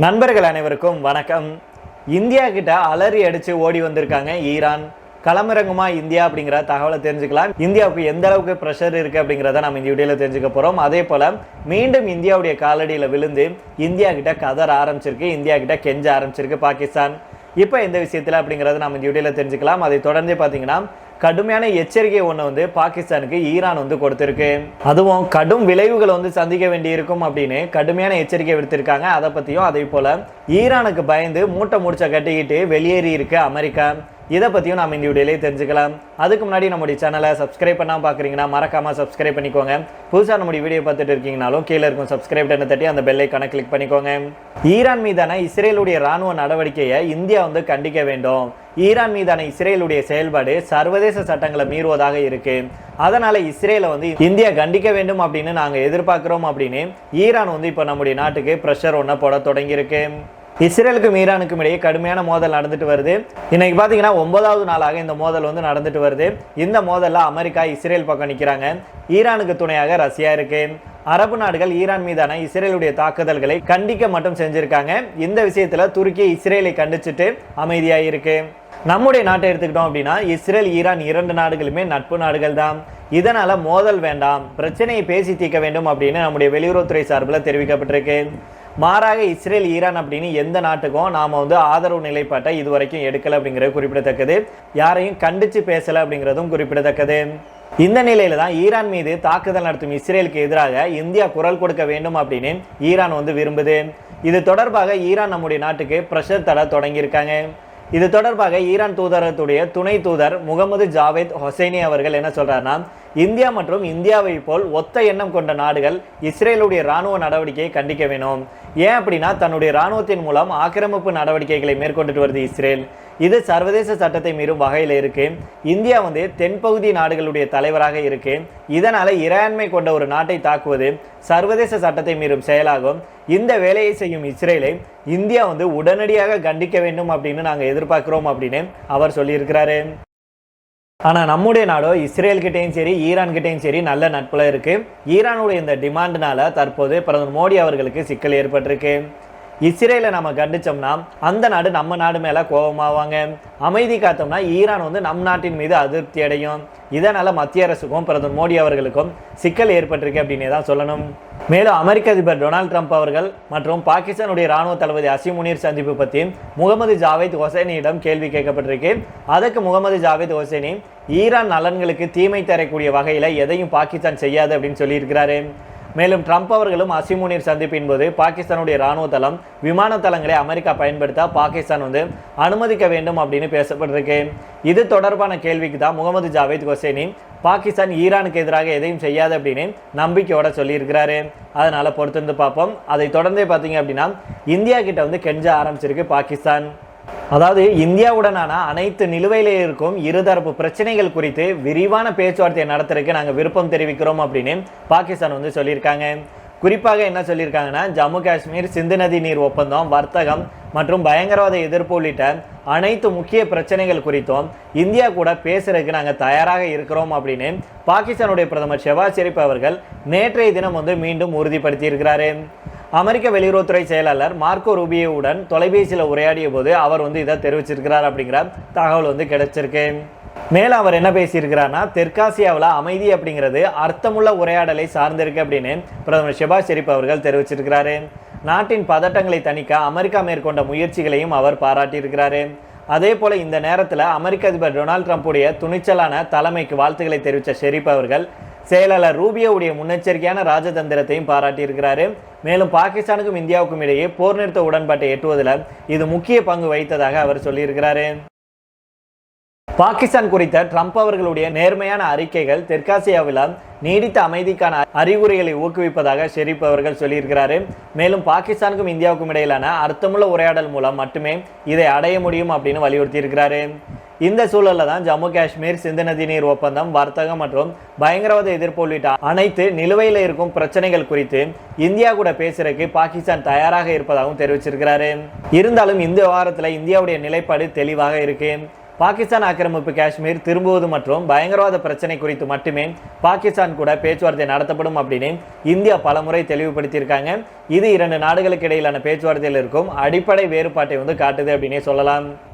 நண்பர்கள் அனைவருக்கும் வணக்கம். இந்தியா கிட்ட அலறி அடிச்சு ஓடி வந்திருக்காங்க ஈரான். களமிறங்குமா இந்தியா அப்படிங்கிற தகவலை தெரிஞ்சுக்கலாம். இந்தியாவுக்கு எந்த அளவுக்கு ப்ரெஷர் இருக்கு அப்படிங்கிறத நம்ம இந்த வீடியோல தெரிஞ்சுக்க போறோம். அதே போல மீண்டும் இந்தியாவுடைய காலடியில விழுந்து இந்தியா கிட்ட கதற ஆரம்பிச்சிருக்கு, இந்தியா கிட்ட கெஞ்ச ஆரம்பிச்சிருக்கு பாகிஸ்தான். இப்போ எந்த விஷயத்துல அப்படிங்கிறத நம்ம இந்த வீடியோல தெரிஞ்சுக்கலாம். அதை தொடர்ந்து பார்த்தீங்கன்னா கடுமையான எச்சரிக்கை ஒன்று பாகிஸ்தானுக்கு ஈரான் கொடுத்திருக்கு. அதுவும் கடும் விளைவுகளை சந்திக்க வேண்டியிருக்கும் அப்படின்னு கடுமையான எச்சரிக்கை விடுத்திருக்காங்க. அதை பற்றியும் அதே போல ஈரானுக்கு பயந்து மூட்டை முடிச்ச கட்டிக்கிட்டு வெளியேறி இருக்கு அமெரிக்கா. இதை பற்றியும் நம்ம இந்த வீடியோலேயே தெரிஞ்சுக்கலாம். அதுக்கு முன்னாடி நம்முடைய சேனலை சப்ஸ்கிரைப் பண்ணாமல் பார்க்குறீங்கன்னா மறக்காமல் சப்ஸ்கிரைப் பண்ணிக்கோங்க. புதுசாக நம்முடைய வீடியோ பார்த்துட்டு இருக்கீங்கனாலும் கீழே இருக்கும் சப்ஸ்கிரைப் பண்ண தட்டி அந்த பெல் ஐகானை கிளிக் பண்ணிக்கோங்க. ஈரான் மீதான இஸ்ரேலுடைய ராணுவ நடவடிக்கையை இந்தியா கண்டிக்க வேண்டும். ஈரான் மீதான இஸ்ரேலுடைய செயல்பாடு சர்வதேச சட்டங்களை மீறுவதாக இருக்கு. அதனால இஸ்ரேலை இந்தியா கண்டிக்க வேண்டும் அப்படின்னு நாங்கள் எதிர்பார்க்கிறோம் அப்படின்னு ஈரான் இப்போ நம்முடைய நாட்டுக்கு ப்ரெஷர் ஒன்று போட தொடங்கியிருக்கு. இஸ்ரேலுக்கும் ஈரானுக்கும் இடையே கடுமையான மோதல் நடந்துட்டு வருது. இன்னைக்கு பார்த்தீங்கன்னா 9வது நாளாக இந்த மோதல் நடந்துட்டு வருது. இந்த மோதலில் அமெரிக்கா இஸ்ரேல் பக்கம் நிற்கிறாங்க. ஈரானுக்கு துணையாக ரஷ்யா இருக்கு. அரபு நாடுகள் ஈரான் மீதான இஸ்ரேலுடைய தாக்குதல்களை கண்டிக்க மட்டும் செஞ்சிருக்காங்க. இந்த விஷயத்துல துருக்கி இஸ்ரேலை கண்டிச்சுட்டு அமைதியாக இருக்கு. நம்முடைய நாட்டை எடுத்துக்கிட்டோம் அப்படின்னா இஸ்ரேல் ஈரான் இரண்டு நாடுகளுமே நட்பு நாடுகள் தான். இதனால மோதல் வேண்டாம், பிரச்சனையை பேசி தீர்க்க வேண்டும் அப்படின்னு நம்முடைய வெளியுறவுத்துறை சார்பில் தெரிவிக்கப்பட்டிருக்கு. மாறாக இஸ்ரேல் ஈரான் அப்படின்னு எந்த நாட்டுக்கும் நாம ஆதரவு நிலைப்பாட்டை இதுவரைக்கும் எடுக்கல அப்படிங்கிறது குறிப்பிடத்தக்கது. யாரையும் கண்டிச்சு பேசல அப்படிங்கிறதும் குறிப்பிடத்தக்கது. இந்த நிலையில தான் ஈரான் மீது தாக்குதல் நடத்தும் இஸ்ரேலுக்கு எதிராக இந்தியா குரல் கொடுக்க வேண்டும் அப்படின்னு ஈரான் விரும்புது. இது தொடர்பாக ஈரான் நம்முடைய நாட்டுக்கு பிரஷர் தர தொடங்கியிருக்காங்க. இது தொடர்பாக ஈரான் தூதரகத்துடைய துணை தூதர் முகமது ஜாவேத் ஹொசைனி அவர்கள் என்ன சொல்றாருன்னா, இந்தியா மற்றும் இந்தியாவை போல் ஒத்த எண்ணம் கொண்ட நாடுகள் இஸ்ரேலுடைய ராணுவ நடவடிக்கையை கண்டிக்க வேணும். ஏன் அப்படின்னா தன்னுடைய ராணுவத்தின் மூலம் ஆக்கிரமிப்பு நடவடிக்கைகளை மேற்கொண்டுட்டு வருது இஸ்ரேல். இது சர்வதேச சட்டத்தை மீறும் வகையில் இருக்கு. இந்தியா தென்பகுதி நாடுகளுடைய தலைவராக இருக்கு. இதனால இறையாண்மை கொண்ட ஒரு நாட்டை தாக்குவது சர்வதேச சட்டத்தை மீறும் செயலாகும். இந்த வேலையை செய்யும் இஸ்ரேலை இந்தியா உடனடியாக கண்டிக்க வேண்டும் அப்படின்னு நாங்கள் எதிர்பார்க்கிறோம் அப்படின்னு அவர் சொல்லியிருக்கிறாரு. ஆனால் நம்முடைய நாடோ இஸ்ரேல் கிட்டையும் சரி ஈரான் கிட்டையும் சரி நல்ல நட்புல இருக்கு. ஈரானுடைய இந்த டிமாண்ட்னால தற்போது பிரதமர் மோடி அவர்களுக்கு சிக்கல் ஏற்பட்டிருக்கு. இஸ்ரேலை நம்ம கண்டிச்சோம்னா அந்த நாடு நம்ம நாடு மேல கோபமாவாங்க. அமைதி காத்தோம்னா ஈரான் நம் நாட்டின் மீது அதிருப்தி அடையும். இதனால மத்திய அரசுக்கும் பிரதமர் மோடி அவர்களுக்கும் சிக்கல் ஏற்பட்டிருக்கு அப்படின்னே தான் சொல்லணும். மேலும் அமெரிக்க அதிபர் டொனால்டு ட்ரம்ப் அவர்கள் மற்றும் பாகிஸ்தானுடைய ராணுவ தளபதி அசிம் முனீர் சந்திப்பு பற்றி முகமது ஜாவேத் ஹொசைனியிடம் கேள்வி கேட்கப்பட்டிருக்கு. அதற்கு முகமது ஜாவேத் ஹொசைனி ஈரான் நலன்களுக்கு தீமை தரக்கூடிய வகையில் எதையும் பாகிஸ்தான் செய்யாது அப்படின்னு சொல்லியிருக்கிறாரு. மேலும் ட்ரம்ப் அவர்களும் அசிம் முனீர் சந்திப்பின் போது பாகிஸ்தானுடைய ராணுவ தளம் விமான தளங்களை அமெரிக்கா பயன்படுத்த பாகிஸ்தான் அனுமதிக்க வேண்டும் அப்படின்னு பேசப்பட்டிருக்கு. இது தொடர்பான கேள்விக்கு தான் முகமது ஜாவேத் ஹொசைனி பாகிஸ்தான் ஈரானுக்கு எதிராக எதையும் செய்யாது அப்படின்னு நம்பிக்கையோட சொல்லியிருக்கிறாரு. அதனால பொறுத்திருந்து பார்ப்போம். அதை தொடர்ந்தே பார்த்தீங்க அப்படின்னா இந்தியா கிட்ட கெஞ்ச ஆரம்பிச்சிருக்கு பாகிஸ்தான். அதாவது இந்தியாவுடனான அனைத்து நிலுவையிலே இருக்கும் இருதரப்பு பிரச்சனைகள் குறித்து விரிவான பேச்சுவார்த்தையை நடத்துறதுக்கு நாங்கள் விருப்பம் தெரிவிக்கிறோம் அப்படின்னு பாகிஸ்தான் சொல்லியிருக்காங்க. குறிப்பாக என்ன சொல்லியிருக்காங்கன்னா, ஜம்மு காஷ்மீர் சிந்து நதி நீர் ஒப்பந்தம், வர்த்தகம் மற்றும் பயங்கரவாத எதிர்ப்பு உள்ளிட்ட அனைத்து முக்கிய பிரச்சனைகள் குறித்தும் இந்தியா கூட பேசுறதுக்கு நாங்கள் தயாராக இருக்கிறோம் அப்படின்னு பாகிஸ்தானுடைய பிரதமர் ஷெவாஸ் ஷெரீப் அவர்கள் நேற்றைய தினம் மீண்டும் உறுதிப்படுத்தி இருக்கிறாரு. அமெரிக்க வெளியுறவுத்துறை செயலாளர் மார்க்கோ ரூபியோவுடன் தொலைபேசியில் உரையாடிய போது அவர் இதை தெரிவிச்சிருக்கிறார் அப்படிங்கிற தகவல் கிடைச்சிருக்கு. மேலும் அவர் என்ன பேசியிருக்கிறார்னா, தெற்காசியாவில் அமைதி அப்படிங்கிறது அர்த்தமுள்ள உரையாடலை சார்ந்திருக்கு அப்படின்னு பிரதமர் ஷெபாஸ் ஷெரீப் அவர்கள் தெரிவிச்சிருக்கிறாரு. நாட்டின் பதட்டங்களை தணிக்க அமெரிக்கா மேற்கொண்ட முயற்சிகளையும் அவர் பாராட்டியிருக்கிறாரு. அதே போல இந்த நேரத்தில் அமெரிக்க அதிபர் டொனால்டு ட்ரம்புடைய துணிச்சலான தலைமைக்கு வாழ்த்துக்களை தெரிவித்த ஷெரீப் அவர்கள் செயலாளர் ரூபியோவுடைய முன்னெச்சரிக்கையான ராஜதந்திரத்தையும் பாராட்டியிருக்கிறாரு. மேலும் பாகிஸ்தானுக்கும் இந்தியாவுக்கும் இடையே போர் நிறுத்த உடன்பாட்டை எட்டுவதில் இது முக்கிய பங்கு வகித்ததாக அவர் சொல்லியிருக்கிறாரு. பாகிஸ்தான் குறித்த ட்ரம்ப் அவர்களுடைய நேர்மையான அறிக்கைகள் தெற்காசியாவில் நீடித்த அமைதிக்கான அறிகுறிகளை ஊக்குவிப்பதாக ஷெரீப் அவர்கள் சொல்லியிருக்கிறாரு. மேலும் பாகிஸ்தானுக்கும் இந்தியாவுக்கும் இடையிலான அர்த்தமுள்ள உரையாடல் மூலம் மட்டுமே இதை அடைய முடியும் அப்படின்னு வலியுறுத்தி இருக்கிறாரு. இந்த சூழல்ல தான் ஜம்மு காஷ்மீர் சிந்து நதி நீர் ஒப்பந்தம், வர்த்தகம் மற்றும் பயங்கரவாத எதிர்ப்பு உள்ளிட்ட அனைத்து நிலுவையில் இருக்கும் பிரச்சனைகள் குறித்து இந்தியா கூட பேசுறதுக்கு பாகிஸ்தான் தயாராக இருப்பதாகவும் தெரிவிச்சிருக்கிறாரு. இருந்தாலும் இந்த வாரத்தில் இந்தியாவுடைய நிலைப்பாடு தெளிவாக இருக்கு. பாகிஸ்தான் ஆக்கிரமிப்பு காஷ்மீர் திரும்புவது மற்றும் பயங்கரவாத பிரச்சனை குறித்து மட்டுமே பாகிஸ்தான் கூட பேச்சுவார்த்தை நடத்தப்படும் அப்படின்னு இந்தியா பலமுறை தெளிவுபடுத்தியிருக்காங்க. இது இரண்டு நாடுகளுக்கு இடையிலான பேச்சுவார்த்தையில் இருக்கும் அடிப்படை வேறுபாட்டை வந்து காட்டுது அப்படின்னே சொல்லலாம்.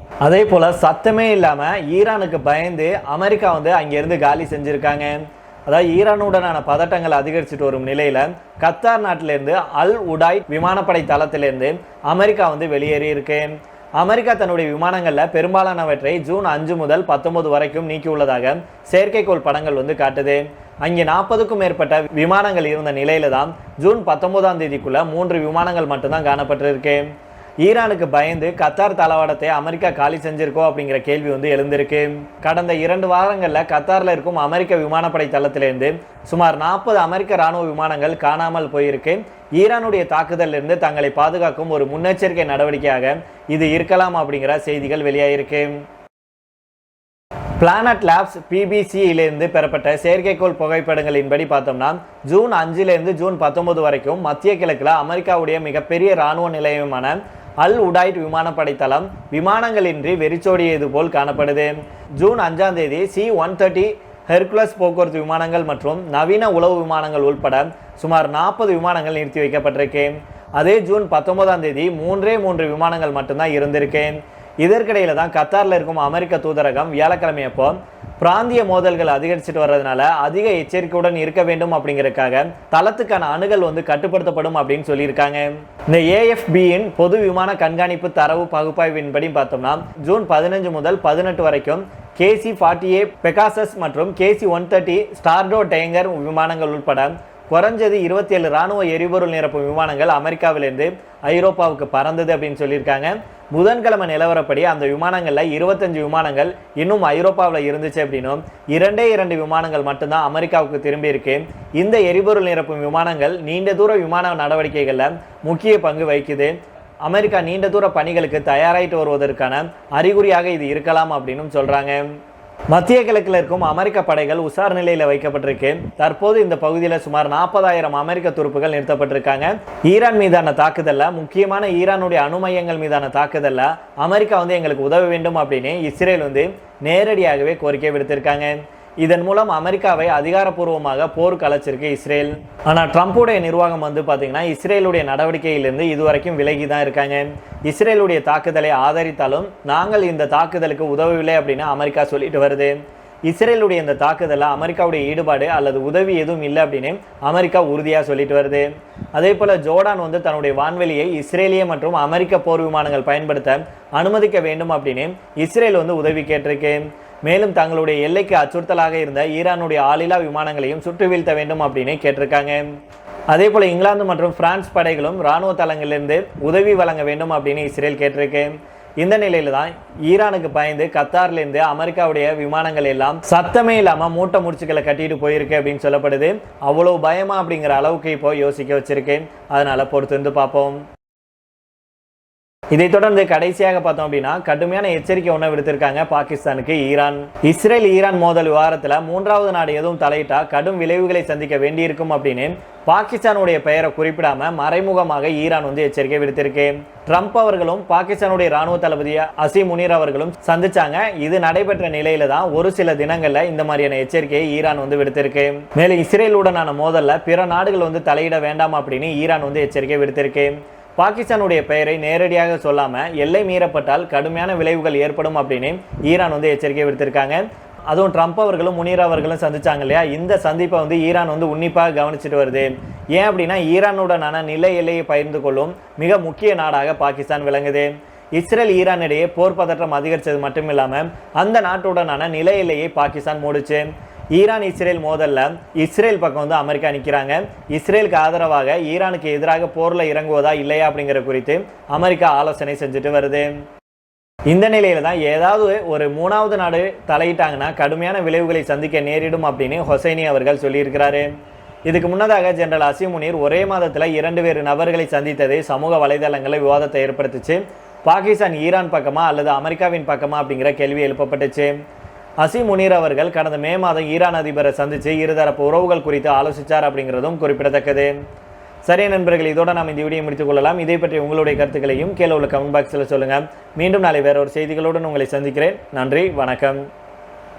அதே போல சத்தமே இல்லாம ஈரானுக்கு பயந்து அமெரிக்கா வந்து அங்கிருந்து காலி செஞ்சிருக்காங்க. அதாவது ஈரானுடனான பதட்டங்கள் அதிகரிச்சுட்டு வரும் நிலையில கத்தார் நாட்டிலிருந்து அல் உடாய் விமானப்படை தளத்திலிருந்து அமெரிக்கா வந்து வெளியேறி இருக்கு. அமெரிக்கா தன்னுடைய விமானங்கள்ல பெரும்பாலானவற்றை ஜூன் 5 முதல் 19 வரைக்கும் நீக்கியுள்ளதாக செயற்கைக்கோள் படங்கள் வந்து காட்டுது. அங்கே 40க்கும் மேற்பட்ட விமானங்கள் இருந்த நிலையில தான் ஜூன் 19ஆம் தேதிக்குள்ள 3 விமானங்கள் மட்டும்தான் காணப்பட்டிருக்கு. ஈரானுக்கு பயந்து கத்தார் தளவாடத்தை அமெரிக்கா காலி செஞ்சிருக்கோ அப்படிங்கிற கேள்வி வந்து எழுந்திருக்கு. கடந்த 2 வாரங்களில் கத்தாரில் இருக்கும் அமெரிக்க விமானப்படை தளத்திலிருந்து சுமார் 40 அமெரிக்க இராணுவ விமானங்கள் காணாமல் போயிருக்கு. ஈரானுடைய தாக்குதலிருந்து தங்களை பாதுகாக்கும் ஒரு முன்னெச்சரிக்கை நடவடிக்கையாக இது இருக்கலாம் அப்படிங்கிற செய்திகள் வெளியாயிருக்கு. பிளானட் லேப்ஸ் பிபிசியிலிருந்து பெறப்பட்ட செயற்கைக்கோள் புகைப்படங்களின்படி பார்த்தோம்னா ஜூன் 5லிருந்து ஜூன் 19 வரைக்கும் மத்திய கிழக்கில் அமெரிக்காவுடைய மிகப்பெரிய இராணுவ நிலையமான அல் உடாய்ட் விமானப்படை தளம் விமானங்களின்றி வெறிச்சோடியது போல் காணப்படுது. ஜூன் 5ஆம் தேதி C-130 ஹெர்குலஸ் போக்குவரத்து விமானங்கள் மற்றும் நவீன உளவு விமானங்கள் உட்பட சுமார் 40 விமானங்கள் நிறுத்தி வைக்கப்பட்டிருக்கு. அதே ஜூன் 19ஆம் தேதி 3 விமானங்கள் மட்டும்தான் இருந்திருக்கு. இதற்கிடையில தான் கத்தாரில் இருக்கும் அமெரிக்க தூதரகம் வியாழக்கிழமை அப்போ பிராந்திய மோதல்கள் அதிகரிச்சுட்டு வர்றதுனால அதிக எச்சரிக்கையுடன் இருக்க வேண்டும் அப்படிங்கிறதுக்காக தளத்துக்கான அணுகல் வந்து கட்டுப்படுத்தப்படும் அப்படின்னு சொல்லியிருக்காங்க. இந்த AFBயின் பொது விமான கண்காணிப்பு தரவு பகுப்பாய்வின்படி பார்த்தோம்னா ஜூன் 15 முதல் 18 வரைக்கும் KC-48 பெகாசஸ் மற்றும் KC-130 ஸ்டார்டோ டேங்கர் விமானங்கள் உட்பட குறைஞ்சது 27 இராணுவ எரிபொருள் நிரப்பும் விமானங்கள் அமெரிக்காவிலிருந்து ஐரோப்பாவுக்கு பறந்தது அப்படின்னு சொல்லியிருக்காங்க. புதன்கிழமை நிலவரப்படி அந்த விமானங்களில் 25 விமானங்கள் இன்னும் ஐரோப்பாவில் இருந்துச்சு அப்படின்னும் 2 விமானங்கள் மட்டும்தான் அமெரிக்காவுக்கு திரும்பி இருக்கு. இந்த எரிபொருள் நிரப்பும் விமானங்கள் நீண்ட தூர விமான நடவடிக்கைகளில் முக்கிய பங்கு வகிக்குது. அமெரிக்கா நீண்ட தூர பணிகளுக்கு தயாராகிட்டு வருவதற்கான அறிகுறியாக இது இருக்கலாம் அப்படின்னு சொல்றாங்க. மத்திய கிழக்கில் இருக்கும் அமெரிக்க படைகள் உஷார் நிலையில் வைக்கப்பட்டிருக்கு. தற்போது இந்த பகுதியில் சுமார் 40,000 அமெரிக்க துருப்புகள் நிறுத்தப்பட்டிருக்காங்க. ஈரான் மீதான தாக்குதல்ல முக்கியமான ஈரானுடைய அணு மையங்கள் மீதான தாக்குதல்ல அமெரிக்கா வந்து எங்களுக்கு உதவ வேண்டும் அப்படின்னு இஸ்ரேல் வந்து நேரடியாகவே கோரிக்கை விடுத்திருக்காங்க. இதன் மூலம் அமெரிக்காவை அதிகாரப்பூர்வமாக போர் கலைச்சிருக்கு இஸ்ரேல். ஆனால் ட்ரம்ப்புடைய நிர்வாகம் வந்து பார்த்தீங்கன்னா இஸ்ரேலுடைய நடவடிக்கையிலிருந்து இதுவரைக்கும் விலகி தான் இருக்காங்க. இஸ்ரேலுடைய தாக்குதலை ஆதரித்தாலும் நாங்கள் இந்த தாக்குதலுக்கு உதவவில்லை அப்படின்னு அமெரிக்கா சொல்லிட்டு வருது. இஸ்ரேலுடைய இந்த தாக்குதலில் அமெரிக்காவுடைய ஈடுபாடு அல்லது உதவி எதுவும் இல்லை அப்படின்னு அமெரிக்கா உறுதியாக சொல்லிட்டு வருது. அதே போல் ஜோர்டான் வந்து தன்னுடைய வான்வெளியை இஸ்ரேலிய மற்றும் அமெரிக்க போர் விமானங்கள் பயன்படுத்த அனுமதிக்க வேண்டும் அப்படின்னு இஸ்ரேல் வந்து உதவி கேட்டிருக்கு. மேலும் தங்களுடைய எல்லைக்கு அச்சுறுத்தலாக இருந்த ஈரானுடைய ஆளில்லா விமானங்களையும் சுட்டு வீழ்த்த வேண்டும் அப்படின்னு கேட்டிருக்காங்க. அதே போல இங்கிலாந்து மற்றும் பிரான்ஸ் படைகளும் இராணுவ தளங்களிலிருந்து உதவி வழங்க வேண்டும் அப்படின்னு இஸ்ரேல் கேட்டிருக்கு. இந்த நிலையில தான் ஈரானுக்கு பயந்து கத்தார்லேருந்து அமெரிக்காவுடைய விமானங்கள் எல்லாம் சத்தமே இல்லாம மூட்டை முடிச்சுக்களை கட்டிட்டு போயிருக்கு அப்படின்னு சொல்லப்படுது. அவ்வளவு பயமா அப்படிங்கிற அளவுக்கு இப்போ யோசிக்க வச்சிருக்கேன். அதனால பொறுத்து வந்து பார்ப்போம். இதை தொடர்ந்து கடைசியாக பார்த்தோம் அப்படின்னா கடுமையான எச்சரிக்கை ஒன்று விடுத்திருக்காங்க பாகிஸ்தானுக்கு ஈரான். இஸ்ரேல் ஈரான் மோதல் விவகாரத்தில் 3வது நாடு எதுவும் தலையிட்டா கடும் விளைவுகளை சந்திக்க வேண்டியிருக்கும் அப்படின்னு பாகிஸ்தானுடைய பெயரை குறிப்பிடாம மறைமுகமாக ஈரான் வந்து எச்சரிக்கை விடுத்திருக்கு. ட்ரம்ப் அவர்களும் பாகிஸ்தானுடைய ராணுவ தளபதி அசீம் முனீர் அவர்களும் சந்திச்சாங்க. இது நடைபெற்ற நிலையில தான் ஒரு சில தினங்கள்ல இந்த மாதிரியான எச்சரிக்கையை ஈரான் வந்து விடுத்திருக்கு. மேலும் இஸ்ரேலுடனான மோதல்ல பிற நாடுகள் வந்து தலையிட வேண்டாம் அப்படின்னு ஈரான் வந்து எச்சரிக்கை விடுத்திருக்கு. பாகிஸ்தானுடைய பெயரை நேரடியாக சொல்லாம எல்லை மீறப்பட்டால் கடுமையான விளைவுகள் ஏற்படும் அப்படின்னு ஈரான் வந்து எச்சரிக்கை விடுத்திருக்காங்க. அதுவும் ட்ரம்ப் அவர்களும் முனீர் அவர்களும் சந்திச்சாங்க இல்லையா, இந்த சந்திப்பை வந்து ஈரான் வந்து உன்னிப்பாக கவனிச்சுட்டு வருது. ஏன் அப்படின்னா ஈரானுடனான நில எல்லையை பகிர்ந்து கொள்ளும் மிக முக்கிய நாடாக பாகிஸ்தான் விளங்குது. இஸ்ரேல் ஈரான் இடையே போர் பதற்றம் அதிகரித்தது மட்டும் இல்லாமல் அந்த நாட்டுடனான நில எல்லையை பாகிஸ்தான் மூடுச்சு. ஈரான் இஸ்ரேல் மோதல்ல இஸ்ரேல் பக்கம் வந்து அமெரிக்கா நிற்கிறாங்க. இஸ்ரேலுக்கு ஆதரவாக ஈரானுக்கு எதிராக போரில் இறங்குவதா இல்லையா அப்படிங்கிற குறித்து அமெரிக்கா ஆலோசனை செஞ்சுட்டு வருது. இந்த நிலையில தான் ஏதாவது ஒரு 3வது நாடு தலையிட்டாங்கன்னா கடுமையான விளைவுகளை சந்திக்க நேரிடும் அப்படின்னு ஹொசைனி அவர்கள் சொல்லியிருக்கிறாரு. இதுக்கு முன்னதாக ஜெனரல் அசீம் முனீர் ஒரே மாதத்தில் 2 வேறு நபர்களை சந்தித்தது சமூக வலைதளங்களில் விவாதத்தை ஏற்படுத்துச்சு. பாகிஸ்தான் ஈரான் பக்கமா அல்லது அமெரிக்காவின் பக்கமா அப்படிங்கிற கேள்வி எழுப்பப்பட்டுச்சு. அசீம் முனீர் அவர்கள் கடந்த மே மாதம் ஈரான் அதிபரை சந்தித்து இருதரப்பு உறவுகள் குறித்து ஆலோசித்தார் அப்படிங்கிறதும் குறிப்பிடத்தக்கது. சரி நண்பர்கள், இதோட நாம் இந்த வீடியோ முடித்துக் கொள்ளலாம். இதை பற்றி உங்களுடைய கருத்துக்களையும் கீழே உள்ள கமெண்ட் பாக்ஸில் சொல்லுங்கள். மீண்டும் நாளை வேற ஒரு செய்திகளுடன் உங்களை சந்திக்கிறேன். நன்றி, வணக்கம்.